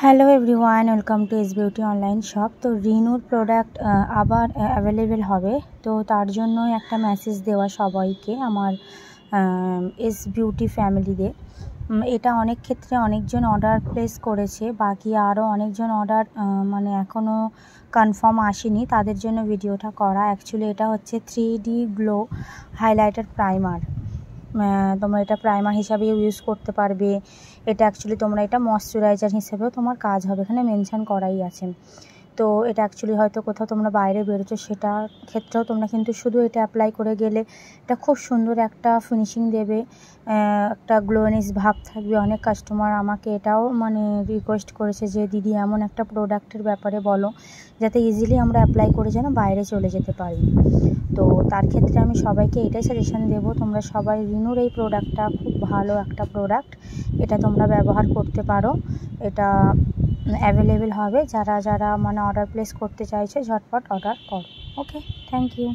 Hello everyone, welcome to S beauty online shop. তো রিনুর product আবার available হবে, তো তার জন্য একটা মেসেজ দেওয়া সবাইকে, আমার এস বিউটি ফ্যামিলিদের। এটা অনেক ক্ষেত্রে অনেকজন অর্ডার প্লেস করেছে, বাকি আরও অনেকজন অর্ডার মানে এখনও কনফার্ম আসেনি, তাদের জন্য ভিডিওটা করা। অ্যাকচুয়ালি এটা হচ্ছে 3D গ্লো হাইলাইটার প্রাইমার। তোমরা এটা প্রাইমার হিসাবেও ইউজ করতে পারবে। এটা অ্যাকচুয়ালি তোমরা এটা ময়শ্চারাইজার হিসেবেও তোমার কাজ হবে, এখানে মেনশান করাই আছে। তো এটা অ্যাকচুয়ালি হয়তো কোথাও তোমরা বাইরে বেরোছো, সেটার ক্ষেত্রেও তোমরা কিন্তু শুধু এটা অ্যাপ্লাই করে গেলে এটা খুব সুন্দর একটা ফিনিশিং দেবে, একটা গ্লোনেস ভাব থাকবে। অনেক কাস্টমার আমাকে এটাও মানে রিকোয়েস্ট করেছে যে দিদি এমন একটা প্রোডাক্টের ব্যাপারে বলো যাতে ইজিলি আমরা অ্যাপ্লাই করে যেন বাইরে চলে যেতে পারি। তো তার ক্ষেত্রে আমি সবাইকে এটাই সাজেশান দেবো, তোমরা সবাই রিনুর এই প্রোডাক্টটা খুব ভালো একটা প্রোডাক্ট, এটা তোমরা ব্যবহার করতে পারো। এটা অ্যাভেলেবেল হবে, যারা যারা মানে অর্ডার প্লেস করতে চাইছে ঝটপট অর্ডার করো। ওকে, থ্যাংক ইউ।